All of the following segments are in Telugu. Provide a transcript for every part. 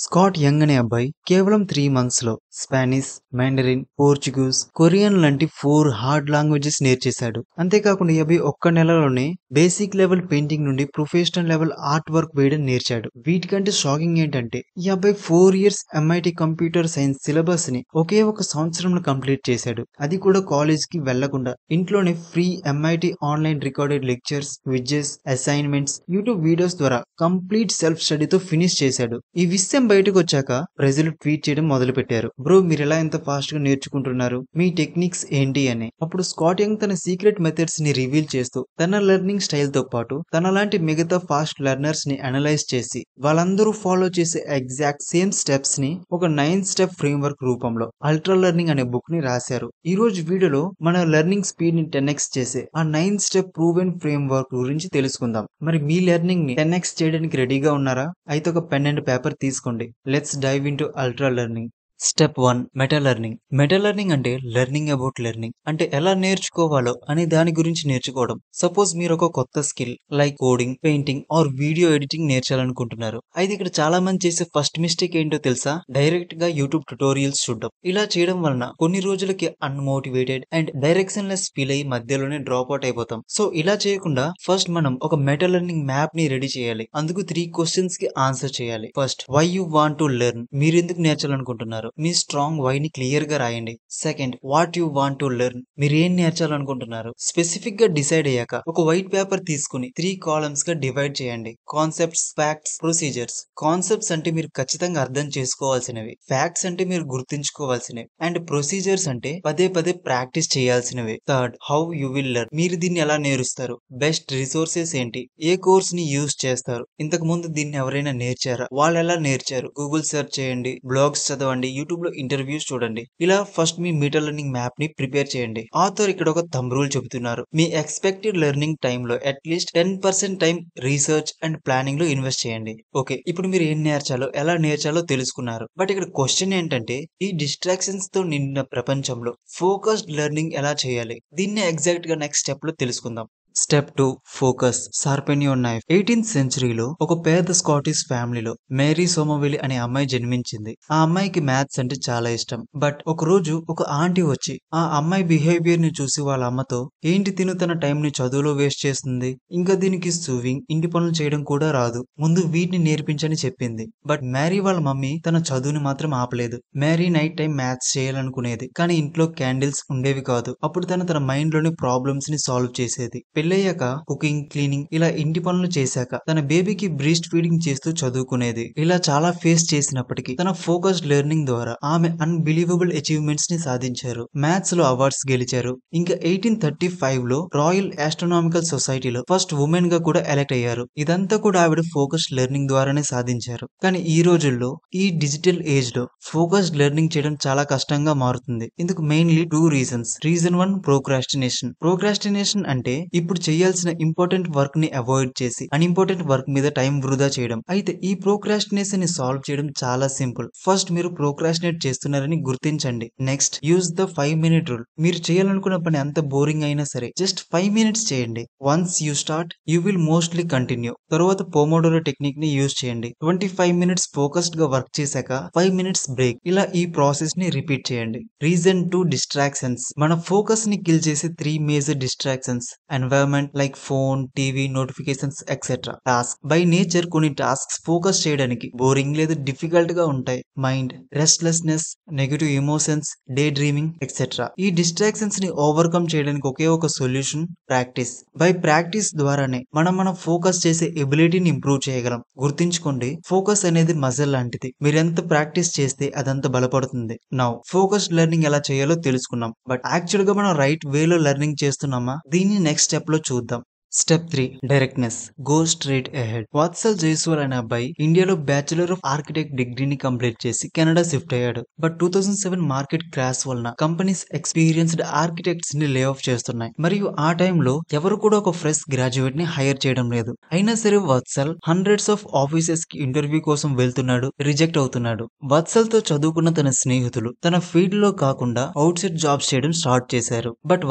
స్కాట్ యంగ్ అనే అబ్బాయి కేవలం 3 మంత్స్ లో స్పానిష్, మాండరిన్, పోర్చుగీస్, కొరియన్ లాంటి 4 హార్డ్ లాంగ్వేజెస్ నేర్చేశాడు. అంతేకాకుండా ఈ అబ్బాయి ఒక్క నెలలోనే బేసిక్ లెవెల్ పెయింటింగ్ నుండి ప్రొఫెషనల్ లెవెల్ ఆర్ట్ వర్క్ వేయడం నేర్చాడు. వీటికంటే షాకింగ్ ఏంటంటే ఈ అబ్బాయి 4 years MIT computer science syllabus ని ఒకే ఒక సంవత్సరంలో కంప్లీట్ చేశాడు. అది కూడా కాలేజ్ కి వెళ్లకుండా ఇంట్లోనే free MIT online recorded lectures, quizzes, assignments, YouTube videos ద్వారా కంప్లీట్ సెల్ఫ్ స్టడీతో ఫినిష్ చేశాడు. ఈ విషయం బయటకు వచ్చాక ప్రజలు ట్వీట్ చేయడం మొదలు పెట్టారు. బ్రో, మీరు ఎలా ఎంత ఫాస్ట్ గా నేర్చుకుంటున్నారు, మీ టెక్నిక్స్ ఏంటి అని. అప్పుడు స్కాట్ యంగ్ తన సీక్రెట్ మెథడ్స్ ని రివీల్ చేస్తూ తన లెర్నింగ్ స్టైల్ తో పాటు తన లాంటి మిగతా ఫాస్ట్ లెర్నర్స్ ని అనలైజ్ చేసి వాళ్ళందరూ ఫాలో చేసే ఎగ్జాక్ట్ సేమ్ స్టెప్స్ ని ఒక 9 స్టెప్ ఫ్రేమ్ వర్క్ రూపంలో అల్ట్రా లెర్నింగ్ అనే బుక్ ని రాశారు. ఈ రోజు వీడియోలో మన లెర్నింగ్ స్పీడ్ ని 10x చేసే ఆ 9 స్టెప్ ప్రూవెన్ ఫ్రేమ్ వర్క్ గురించి తెలుసుకుందాం. మరి మీ లెర్నింగ్ ని 10x చేయడానికి రెడీగా ఉన్నారా? అయితే ఒక పెన్ అండ్ పేపర్ తీసుకోండి. Let's dive into ultra learning. Step 1, meta learning. Meta learning అంటే లెర్నింగ్ అబౌట్ లెర్నింగ్, అంటే ఎలా నేర్చుకోవాలో అనే దాని గురించి నేర్చుకోవడం. సపోజ్ మీరు ఒక కొత్త skill like coding, painting or video editing నేర్చాలనుకుంటున్నారు. అయితే ఇక్కడ చాలా మంది చేసే ఫస్ట్ మిస్టేక్ ఏంటో తెలుసా? డైరెక్ట్ గా యూట్యూబ్ ట్యుటోరియల్స్ చూడడం. ఇలా చేయడం వలన కొన్ని రోజులకి అన్మోటివేటెడ్ అండ్ డైరెక్షన్ లెస్ ఫీల్ అయ్యి మధ్యలోనే డ్రాప్ అవుట్ అయిపోతాం. సో ఇలా చేయకుండా ఫస్ట్ మనం ఒక మెటా లెర్నింగ్ మ్యాప్ ని రెడీ చేయాలి. అందుకు 3 క్వశ్చన్స్ కి ఆన్సర్ చేయాలి. First, why you want to learn, మీరు ఎందుకు నేర్చాలనుకుంటున్నారు, మీ స్ట్రాంగ్ వై ని క్లియర్ గా రాయండి. Second, what you want to learn, మీరు ఏం నేర్చాలనుకుంటున్నారు. స్పెసిఫిక్ గా డిసైడ్ అయ్యాక ఒక వైట్ పేపర్ తీసుకుని 3 కాలమ్స్ గా డివైడ్ చేయండి. Concepts, facts, procedures. కాన్సెప్ట్స్ అంటే మీరు ఖచ్చితంగా అర్థం చేసుకోవాల్సినవి, ఫ్యాక్ట్స్ అంటే మీరు గుర్తుంచుకోవాల్సినవి, అండ్ ప్రొసీజర్స్ అంటే పదే పదే ప్రాక్టీస్ చేయాల్సినవి. Third, how you will learn, మీరు దీన్ని ఎలా నేర్చుస్తారు. బెస్ట్ రిసోర్సెస్ ఏంటి, ఏ కోర్స్ ని యూజ్ చేస్తారు, ఇంతకు ముందు దీన్ని ఎవరైనా నేర్చారా, వాళ్ళు ఎలా నేర్చారు. గూగుల్ సెర్చ్ చేయండి, బ్లాగ్స్ చదవండి, యూట్యూబ్ లో ఇంటర్వ్యూస్ చూడండి. ఇలా ఫస్ట్ మీ మెటా లెర్నింగ్ మ్యాప్ ని ప్రిపేర్ చేయండి. ఆథర్ ఇక్కడ ఒక థంబ్ రూల్ చెబుతున్నారు. మీ ఎక్స్పెక్టెడ్ లెర్నింగ్ టైమ్ లో at least 10% time research and planning లో ఇన్వెస్ట్ చేయండి. ఓకే, ఇప్పుడు మీరు ఏం నేర్చాలో, ఎలా నేర్చాలో తెలుసుకున్నారు. బట్ ఇక్కడ క్వశ్చన్ ఏంటంటే, ఈ డిస్ట్రాక్షన్స్ తో నిండిన ప్రపంచంలో ఫోకస్డ్ లెర్నింగ్ ఎలా చేయాలి? దీన్ని ఎగ్జాక్ట్ గా నెక్స్ట్ స్టెప్ లో తెలుసుకుందాం. Step 2, focus, sharpen your knife. 18th సెంచరీలో ఒక పేద స్కాటిష్ ఫ్యామిలీలో మేరీ సోమవెలి అనే అమ్మాయి జన్మించింది. ఆ అమ్మాయికి మ్యాథ్స్ అంటే చాలా ఇష్టం. బట్ ఒక రోజు ఒక ఆంటీ వచ్చి ఆ అమ్మాయి బిహేవియర్ ని చూసి వాళ్ళ అమ్మతో, ఏంటి తిను తన టైం ని చదువులో వేస్ట్ చేస్తుంది, ఇంకా దీనికి సూవింగ్, ఇంటి పనులు చేయడం కూడా రాదు, ముందు వీటిని నేర్పించని చెప్పింది. బట్ మ్యారీ వాళ్ళ మమ్మీ తన చదువుని మాత్రం ఆపలేదు. మ్యారీ నైట్ టైం మ్యాథ్స్ చేయాలనుకునేది, కానీ ఇంట్లో క్యాండిల్స్ ఉండేవి కాదు. అప్పుడు తన మైండ్ లోని ప్రాబ్లమ్స్ ని సాల్వ్ చేసేది. పెళ్ళయ్యాక కుకింగ్, క్లీనింగ్ ఇలా ఇంటి పనులు చేశాక తన బేబీకి బ్రెస్ట్ ఫీడింగ్ చేస్తూ చదువుకునేది. ఇలా చాలా ఫేస్ చేసినప్పటికీ తన ఫోకస్డ్ లెర్నింగ్ ద్వారా ఆమె అన్బిలీవబుల్ అచీవ్మెంట్స్ ని సాధించారు. మ్యాథ్స్ లో అవార్డ్స్ గెలిచారు. ఇంకా 1835 లో రాయల్ ఆస్ట్రోనామికల్ సొసైటీలో ఫస్ట్ ఉమెన్ గా కూడా ఎలెక్ట్ అయ్యారు. ఇదంతా కూడా ఆవిడ ఫోకస్డ్ లెర్నింగ్ ద్వారానే సాధించారు. కానీ ఈ రోజుల్లో ఈ డిజిటల్ ఏజ్ లో ఫోకస్డ్ లెర్నింగ్ చేయడం చాలా కష్టంగా మారుతుంది. ఇందుకు mainly 2 reasons. Reason 1, procrastination. Procrastination అంటే ఇప్పుడు చేయాల్సిన ఇంపార్టెంట్ వర్క్ ని అవాయిడ్ చేసి అన్ఇంపార్టెంట్ వర్క్ మీద టైం వృధా చేయడం. అయితే ఈ ప్రోక్రాస్టినేషన్ ని సాల్వ్ చేయడం చాలా సింపుల్. ఫస్ట్, మీరు ప్రోక్రాస్టినేట్ చేస్తున్నారని గుర్తించండి. Next, use the 5-minute rule. మీరు చేయాలనుకున్న పని ఎంత బోరింగ్ అయినా సరే జస్ట్ 5 minutes చేయండి. Once you start you will mostly continue. తర్వాత పోమోడోరో టెక్నిక్ ని యూజ్ చేయండి. 25 minutes ఫోకస్డ్ గా వర్క్ చేశాక 5 minutes బ్రేక్. ఇలా ఈ ప్రాసెస్ ని రిపీట్ చేయండి. Reason 2, distractions. మన ఫోకస్ ని కిల్ చేసే 3 major distractions. Environment like phone, TV, notifications etcetera. Task. By nature కొన్ని టాస్క్స్ ఫోకస్ చేయడానికి బోరింగ్ లేదా డిఫికల్ట్ గా ఉంటాయి. Mind, restlessness, negative emotions, day dreaming etcetera. ఈ డిస్ట్రాక్షన్స్ ని ఓవర్కమ్ చేయడానికి ఒకే ఒక సొల్యూషన్, ప్రాక్టీస్. బై ప్రాక్టీస్ ద్వారానే మనం ఫోకస్ చేసే ఎబిలిటీని ఇంప్రూవ్ చేయగలం. గుర్తుంచుకోండి, ఫోకస్ అనేది మజిల్ లాంటిది. మీరెంత ప్రాక్టీస్ చేస్తే అదంత బలపడుతుంది. నౌ ఫోకస్డ్ లెర్నింగ్ ఎలా చేయాలో తెలుసుకున్నాం. బట్ యాక్చువల్ గా మనం రైట్ వేలో లెర్నింగ్ చేస్తున్నామా? దీన్ని నెక్స్ట్ స్టెప్ లో చూద్దాం. Step 3, directness. Go straight ahead. Vatsal Jaiswal అనే అబ్బాయి ఇండియాలో బ్యాచులర్ ఆఫ్ ఆర్కిటెక్ట్ డిగ్రీని కంప్లీట్ చేసి కెనడా షిఫ్ట్ అయ్యాడు. బట్ 2007 మార్కెట్ క్రాష్ వలన కంపెనీస్ ఎక్స్పీరియన్స్డ్ ఆర్కిటెక్ట్స్ ని లే ఆఫ్ చేస్తున్నాయి. మరియు ఆ టైంలో ఎవరు కూడా ఒక ఫ్రెష్ గ్రాడ్యుయేట్ ని హైర్ చేయడం లేదు. అయినా సరే వాత్సల్ హండ్రెడ్స్ ఆఫ్ ఆఫీసెస్ కి ఇంటర్వ్యూ కోసం వెళ్తున్నాడు, రిజెక్ట్ అవుతున్నాడు. వాత్సల్ తో చదువుకున్న తన స్నేహితులు తన ఫీల్డ్ లో కాకుండా అవుట్ సైడ్ జాబ్స్ చేయడం స్టార్ట్ చేశారు. బట్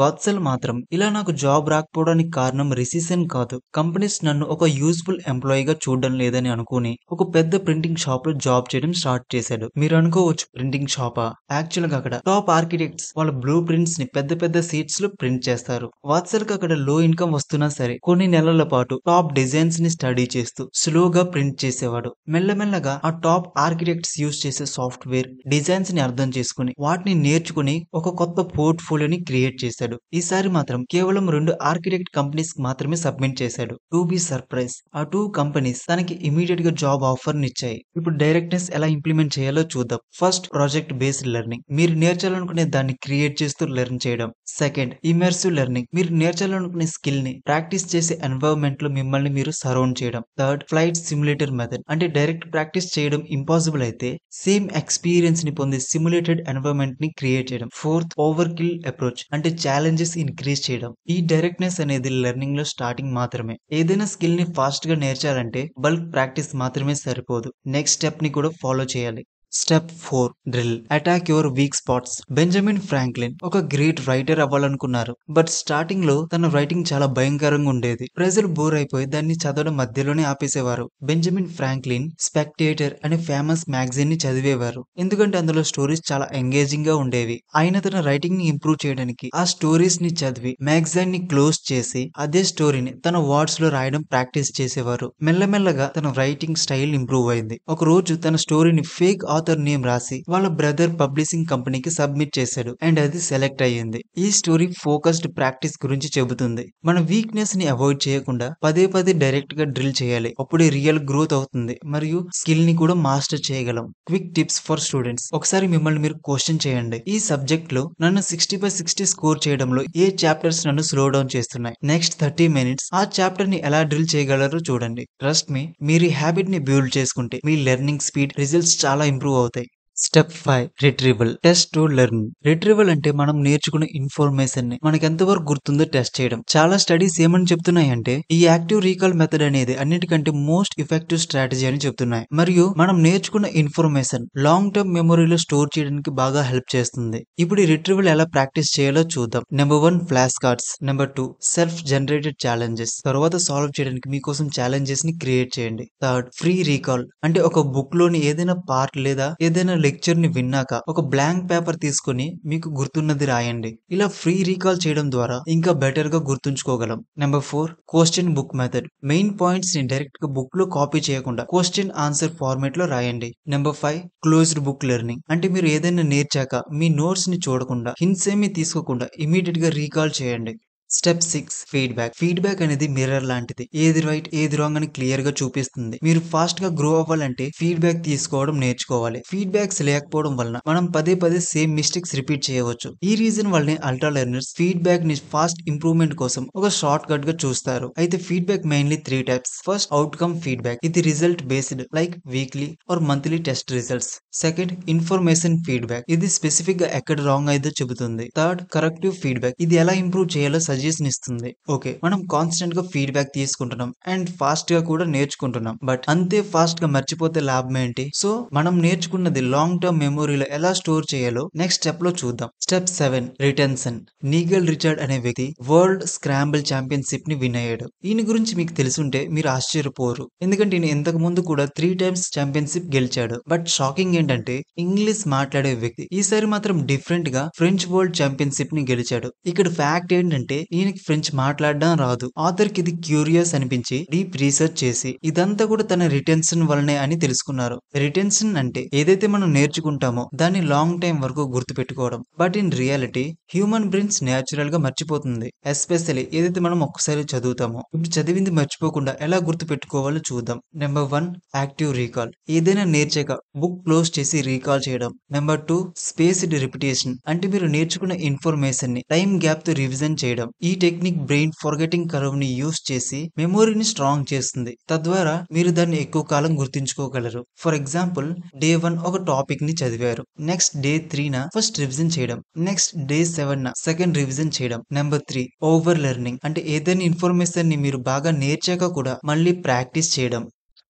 వాత్సల్ మాత్రం, ఇలా నాకు జాబ్ రాకపోవడానికి కారణం డెసిషన్ కాదు. కంపెనీస్ నన్ను ఒక యూజ్ఫుల్ ఎంప్లాయీగా చూడడం లేదని అనుకుని ఒక పెద్ద ప్రింటింగ్ షాప్ లో జాబ్ చేయడం స్టార్ట్ చేశాడు. మీరు అనుకోవచ్చు, ప్రింటింగ్ షాపా? యాక్చువల్ గా అక్కడ టాప్ ఆర్కిటెక్ట్స్ వాళ్ళ బ్లూ ప్రింట్స్ ని పెద్ద పెద్ద సీట్స్ లో ప్రింట్ చేస్తారు. వాత్సల్కి అక్కడ లో ఇన్కమ్ వస్తున్నా సరే కొన్ని నెలల పాటు టాప్ డిజైన్స్ ని స్టడీ చేస్తూ స్లోగా ప్రింట్ చేసేవాడు. మెల్లమెల్లగా ఆ టాప్ ఆర్కిటెక్ట్స్ యూజ్ చేసే సాఫ్ట్వేర్ డిజైన్స్ ని అర్థం చేసుకుని వాటిని నేర్చుకుని ఒక కొత్త పోర్ట్ఫోలియోని క్రియేట్ చేశాడు. ఈసారి మాత్రం కేవలం 2 ఆర్కిటెక్ట్ కంపెనీస్ మాత్రమే సబ్మిట్ చేశాడు. టు బి సర్ప్రైజ్, ఆ 2 కంపెనీస్ తనకి ఇమీడియట్ గా జాబ్ ఆఫర్ నిచ్చాయి. ఇప్పుడు డైరెక్ట్నెస్ ఎలా ఇంప్లిమెంట్ చేయాలో చూద్దాం. First, project based learning. మీరు నేర్చాలనుకునే దాన్ని క్రియేట్ చేస్తూ లెర్న్ చేయడం. Second, immersive learning. మీరు నేర్చాలనుకునే స్కిల్ ని ప్రాక్టీస్ చేసే ఎన్వైరన్మెంట్ లో మిమ్మల్ని మీరు సరౌండ్ చేయడం. Third, flight simulator method. అంటే డైరెక్ట్ ప్రాక్టీస్ చేయడం ఇంపాసిబుల్ అయితే సేమ్ ఎక్స్పీరియన్స్ ని పొందే సిమ్యులేటెడ్ ఎన్వైరన్మెంట్ ని క్రియేట్ చేయడం. Fourth, over kill approach. అంటే ఛాలెంజెస్ ఇంక్రీజ్ చేయడం. ఈ డైరెక్ట్నెస్ అనేది లెర్నింగ్ లో స్టార్టింగ్ మాత్రమే. ఏదైనా స్కిల్ ని ఫాస్ట్ గా నేర్చాలంటే బల్క్ ప్రాక్టీస్ మాత్రమే సరిపోదు, నెక్స్ట్ స్టెప్ ని కూడా ఫాలో చేయాలి. Step 4, drill. Attack your week spots. Benjamin Franklin ఒక గ్రేట్ రైటర్ అవ్వాలనుకున్నారు. బట్ స్టార్టింగ్ లో తన రైటింగ్ చాలా భయంకరంగా ఉండేది. ప్రజలు బోర్ అయిపోయి దాన్ని చదవడం మధ్యలోనే ఆపేసేవారు. బెంజమిన్ ఫ్రాంక్లిన్ స్పెక్టేటర్ అనే ఫేమస్ మ్యాగజైన్ ని చదివేవారు, ఎందుకంటే అందులో స్టోరీస్ చాలా ఎంగేజింగ్ గా ఉండేవి. ఆయన తన రైటింగ్ ని ఇంప్రూవ్ చేయడానికి ఆ స్టోరీస్ ని చదివి మ్యాగజైన్ ని క్లోజ్ చేసి అదే స్టోరీని తన వర్డ్స్ లో రాయడం ప్రాక్టీస్ చేసేవారు. మెల్లమెల్లగా తన రైటింగ్ స్టైల్ ఇంప్రూవ్ అయింది. ఒక రోజు తన స్టోరీని ఫేక్ ఆథర్ నేమ్ రాసి వాళ్ళ బ్రదర్ పబ్లిషింగ్ కంపెనీకి సబ్మిట్ చేశాడు, అండ్ అది సెలెక్ట్ అయ్యింది. ఈ స్టోరీ ఫోకస్డ్ ప్రాక్టీస్ గురించి చెబుతుంది. మన వీక్నెస్ ని అవాయిడ్ చేయకుండా పదే పదే డైరెక్ట్ గా డ్రిల్ చేయాలి. అప్పుడే రియల్ గ్రోత్ అవుతుంది మరియు స్కిల్ ని కూడా మాస్టర్ చేయగలం. Quick tips for students. ఒకసారి మిమ్మల్ని మీరు క్వశ్చన్ చేయండి, ఈ సబ్జెక్ట్ లో నన్ను 60/60 స్కోర్ చేయడంలో ఏ చాప్టర్స్ నన్ను స్లో డౌన్ చేస్తున్నాయి? నెక్స్ట్ 30 మినిట్స్ ఆ చాప్టర్ ని ఎలా డ్రిల్ చేయగలరో చూడండి. ట్రస్ట్ మీ, మీరు ఈ హ్యాబిట్ ని బిల్డ్ చేసుకుంటే మీ లెర్నింగ్ స్పీడ్, రిజల్ట్స్ చాలా ఇంప్రూవ్ అవుతాయి. Step 5, retrieval. Test to learn. Retrieval అంటే మనం నేర్చుకున్న ఇన్ఫర్మేషన్ ని మనకి ఎంతవరకు గుర్తుందో టెస్ట్ చేయడం. చాలా స్టడీస్ ఏమని చెప్తున్నాయంటే ఈ యాక్టివ్ రీకాల్ మెథడ్ అనేది అన్నిటికంటే మోస్ట్ ఎఫెక్టివ్ స్ట్రాటజీ అని చెప్తున్నాయి. మరియు మనం నేర్చుకున్న ఇన్ఫర్మేషన్ లాంగ్ టర్మ్ మెమొరీలో స్టోర్ చేయడానికి బాగా హెల్ప్ చేస్తుంది. ఇప్పుడు ఈ రిట్రీవల్ ఎలా ప్రాక్టీస్ చేయాలో చూద్దాం. Number 1, flash cards. Number 2, self generated challenges. తర్వాత సాల్వ్ చేయడానికి మీకోసం ఛాలెంజెస్ ని క్రియేట్ చేయండి. Third, free recall. అంటే ఒక బుక్ లోని ఏదైనా పార్ట్ లేదా ఏదైనా లెక్చర్ ని విన్నాక ఒక బ్లాంక్ పేపర్ తీసుకుని మీకు గుర్తున్నది రాయండి. ఇలా ఫ్రీ రీకాల్ చేయడం ద్వారా ఇంకా బెటర్ గా గుర్తుంచుకోగలం. Number 4, question book method. Main points ని డైరెక్ట్ గా బుక్ లో కాపీ చేయకుండా క్వశ్చన్ ఆన్సర్ ఫార్మేట్ లో రాయండి. Number 5, closed book learning. అంటే మీరు ఏదైనా నేర్చాక మీ నోట్స్ ని చూడకుండా, హింట్స్ ఏమీ తీసుకోకుండా ఇమీడియట్ గా రీకాల్ చేయండి. Step 6, feedback. ఫీడ్బ్యాక్ అనేది మిర్రర్ లాంటిది. ఏది రైట్ ఏది రాంగ్ అని క్లియర్ గా చూపిస్తుంది. మీరు ఫాస్ట్ గా గ్రో అవ్వాలంటే ఫీడ్బ్యాక్ తీసుకోవడం నేర్చుకోవాలి. ఫీడ్బ్యాక్స్ లేకపోవడం వలన మనం పదే పదే సేమ్ మిస్టేక్స్ రిపీట్ చేయవచ్చు. ఈ రీజన్ వల్లనే అల్ట్రా లెర్నర్స్ ఫీడ్బ్యాక్ ని ఫాస్ట్ ఇంప్రూవ్మెంట్ కోసం ఒక షార్ట్ కట్ గా చూస్తారు. అయితే feedback mainly 3 types. First, outcome feedback. ఇది result based, like weekly or monthly test results. Second, information feedback. ఇది స్పెసిఫిక్ గా ఎక్కడ రాంగ్ అయిందో చెబుతుంది. Third, corrective feedback. ఇది ఎలా ఇంప్రూవ్ చేయాలో సజెషన్ ఇస్తుంది. ఓకే, మనం కాన్స్టెంట్ గా ఫీడ్బ్యాక్ తీసుకుంటున్నాం అండ్ ఫాస్ట్ గా కూడా నేర్చుకుంటున్నాం. బట్ అంతే ఫాస్ట్ గా మర్చిపోతే లాభం ఏంటి? సో మనం నేర్చుకున్నది లాంగ్ టర్మ్ మెమొరీలో ఎలా స్టోర్ చేయాలో నెక్స్ట్ స్టెప్ లో చూద్దాం. Step 7, retention. నీగల్ రిచర్డ్ అనే వ్యక్తి వరల్డ్ స్క్రాంబుల్ ఛాంపియన్షిప్ ని విన్ అయ్యాడు. ఈయన గురించి మీకు తెలుసుంటే మీరు ఆశ్చర్యపోరు, ఎందుకంటే ఈయన ఇంతకు ముందు కూడా 3 టైమ్స్ ఛాంపియన్షిప్ గెలిచాడు. బట్ షాకింగ్ ఏంటంటే ఇంగ్లీష్ మాట్లాడే వ్యక్తి ఈసారి మాత్రం డిఫరెంట్ గా ఫ్రెంచ్ వరల్డ్ ఛాంపియన్షిప్ ని గెలిచాడు. ఇక్కడ ఫ్యాక్ట్ ఏంటంటే ఈయనకి ఫ్రెంచ్ మాట్లాడడం రాదు. ఆథర్ కి ఇది క్యూరియస్ అనిపించి డీప్ రీసెర్చ్ చేసి ఇదంతా కూడా తన రిటెన్షన్ వల్లనే అని తెలుసుకున్నారు. రిటెన్షన్ అంటే ఏదైతే మనం నేర్చుకుంటామో దాన్ని లాంగ్ టైం వరకు గుర్తు పెట్టుకోవడం. But in reality human brains natural గా మర్చిపోతుంది. ఎస్పెషల్లీ ఏదైతే మనం ఒక్కసారి చదువుతామో. ఇప్పుడు చదివింది మర్చిపోకుండా ఎలా గుర్తు పెట్టుకోవాలో చూద్దాం. Number 1, active recall. ఏదైనా నేర్చాక బుక్ క్లోజ్ చేసి రీకాల్ చేయడం. Number 2, spaced repetition. అంటే మీరు నేర్చుకున్న ఇన్ఫర్మేషన్ ని టైం గ్యాప్ తో రివిజన్ చేయడం. ఈ టెక్నిక్ బ్రెయిన్ ఫర్గెటింగ్ కర్వ్ ని యూస్ చేసి మెమొరీని స్ట్రాంగ్ చేస్తుంది. తద్వారా మీరు దాన్ని ఎక్కువ కాలం గుర్తుంచుకోగలరు. ఫర్ ఎగ్జాంపుల్, డే 1 ఒక టాపిక్ ని చదివారు. నెక్స్ట్ డే 3 ఫస్ట్ రివిజన్ చేయడం. నెక్స్ట్ డే 7 సెకండ్ రివిజన్ చేయడం. Number 3, over learning. అంటే ఏదైనా ఇన్ఫర్మేషన్ ని మీరు బాగా నేర్చాక కూడా మళ్ళీ ప్రాక్టీస్ చేయడం.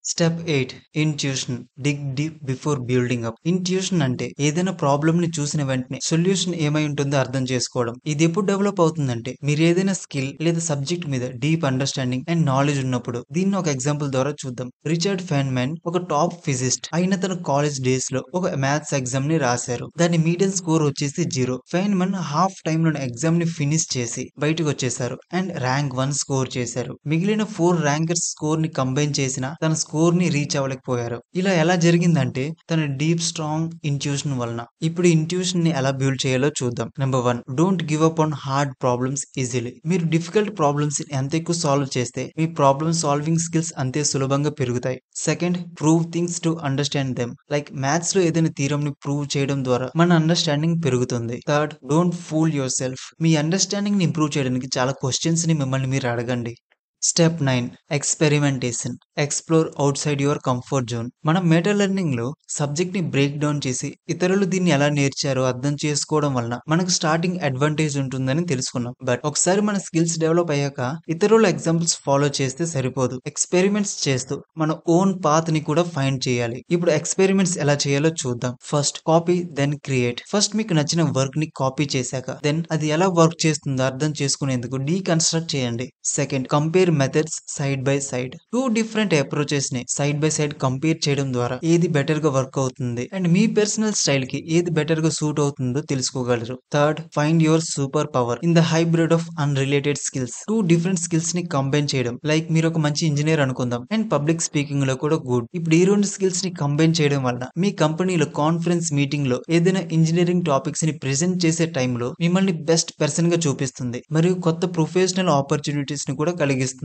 Step 8 intuition dig deep before building up. Intuition అంటే ఏదైనా ప్రాబ్లమ్ ని చూసిన వెంటనే సొల్యూషన్ ఏమై ఉంటుందో అర్థం చేసుకోవడం. ఇది ఎప్పుడు డెవలప్ అవుతుందంటే మీరు ఏదైనా స్కిల్ లేదా సబ్జెక్ట్ మీద డీప్ అండర్స్టాండింగ్ అండ్ నాలెడ్జ్ ఉన్నప్పుడు. దీన్ని ఒక ఎగ్జాంపుల్ ద్వారా చూద్దాం. రిచర్డ్ ఫెన్మాన్ ఒక టాప్ ఫిజిస్ట్ అయిన తన కాలేజ్ డేస్ లో ఒక మ్యాథ్స్ ఎగ్జామ్ ని రాశారు. దాని మీడియం స్కోర్ వచ్చేసి 0. ఫెన్మాన్ హాఫ్ టైమ్ లో ఎగ్జామ్ ని ఫినిష్ చేసి బయటకు వచ్చేసారు అండ్ ర్యాంక్ 1 స్కోర్ చేశారు. మిగిలిన 4 ర్యాంకర్స్ స్కోర్ ని కంబైన్ చేసిన తన స్కోర్ ని రీచ్ అవ్వలేకపోయారు. ఇలా ఎలా జరిగిందంటే తన డీప్ స్ట్రాంగ్ ఇంట్యూషన్ వలన. ఇప్పుడు ఇంట్యూషన్ ని ఎలా బిల్డ్ చేయాలో చూద్దాం. Number 1, don't give up on hard problems easily. మీరు డిఫికల్ట్ ప్రాబ్లమ్స్ ఎంత ఎక్కువ సాల్వ్ చేస్తే మీ ప్రాబ్లమ్ సాల్వింగ్ స్కిల్స్ అంతే సులభంగా పెరుగుతాయి. Second, prove things to understand them. Like maths లో ఏదైనా థీరం ని ప్రూవ్ చేయడం ద్వారా మన అండర్స్టాండింగ్ పెరుగుతుంది. Third, don't fool yourself. మీ అండర్స్టాండింగ్ ని ఇంప్రూవ్ చేయడానికి చాలా క్వశ్చన్స్ ని మిమ్మల్ని మీరు అడగండి. Step 9, experimentation. Explore outside your comfort zone. మనం మెటా లెర్నింగ్ లో సబ్జెక్ట్ ని బ్రేక్ డౌన్ చేసి ఇతరులు దీన్ని ఎలా నేర్చారో అర్థం చేసుకోవడం వలన మనకు స్టార్టింగ్ అడ్వాంటేజ్ ఉంటుందని తెలుసుకున్నాం. బట్ ఒకసారి మన స్కిల్స్ డెవలప్ అయ్యాక ఇతరుల ఎగ్జాంపుల్స్ ఫాలో చేస్తే సరిపోదు. ఎక్స్పెరిమెంట్స్ చేస్తూ మన ఓన్ పాత్ ని కూడా ఫైండ్ చేయాలి. ఇప్పుడు ఎక్స్పెరిమెంట్స్ ఎలా చేయాలో చూద్దాం. First, copy then create. First మీకు నచ్చిన వర్క్ ని కాపీ చేశాక దెన్ అది ఎలా వర్క్ చేస్తుందో అర్థం చేసుకునేందుకు డీకన్స్ట్రక్ట్ చేయండి. Second, compare methods side by side. Two different approaches ని సైడ్ బై సైడ్ కంపేర్ చేయడం ద్వారా ఏది బెటర్ గా వర్క్ అవుతుంది అండ్ మీ పర్సనల్ స్టైల్ కి ఏది బెటర్ గా సూట్ అవుతుందో తెలుసుకోగలరు. Third, find your super power in the hybrid of unrelated skills. Two different skills ని కంబైన్ చేయడం. లైక్ మీరు ఒక మంచి ఇంజనీర్ అనుకుందాం అండ్ పబ్లిక్ స్పీకింగ్ లో కూడా గుడ్. ఇప్పుడు ఈ రెండు స్కిల్స్ ని కంబైన్ చేయడం వల్ల మీ కంపెనీలో కాన్ఫరెన్స్ మీటింగ్ లో ఏదైనా ఇంజనీరింగ్ టాపిక్స్ ని ప్రెజెంట్ చేసే టైంలో మిమ్మల్ని బెస్ట్ పర్సన్ గా చూపిస్తుంది మరియు కొత్త ప్రొఫెషనల్ ఆపర్చునిటీస్ ని కూడా కలిగిస్తుంది.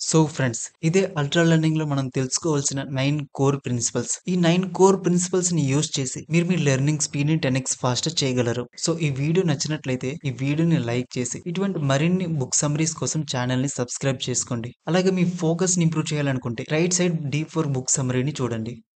సో ఫ్రెండ్స్, ఇదే అల్ట్రా లెర్నింగ్ లో మనం తెలుసుకోవాల్సిన 9 కోర్ ప్రిన్సిపల్స్. ఈ 9 కోర్ ప్రిన్సిపల్స్ ని యూజ్ చేసి మీరు మీ లెర్నింగ్ స్పీడ్ ని 10x ఫాస్టర్ చేయగలరు. సో ఈ వీడియో నచ్చినట్లయితే ఈ వీడియోని లైక్ చేసి ఇటువంటి మరిన్ని బుక్ సమ్మరీస్ కోసం ఛానల్ ని సబ్స్క్రైబ్ చేసుకోండి. అలాగే మీ ఫోకస్ ని ఇంప్రూవ్ చేయాలనుకుంటే రైట్ సైడ్ D4 బుక్ సమ్మరీని చూడండి.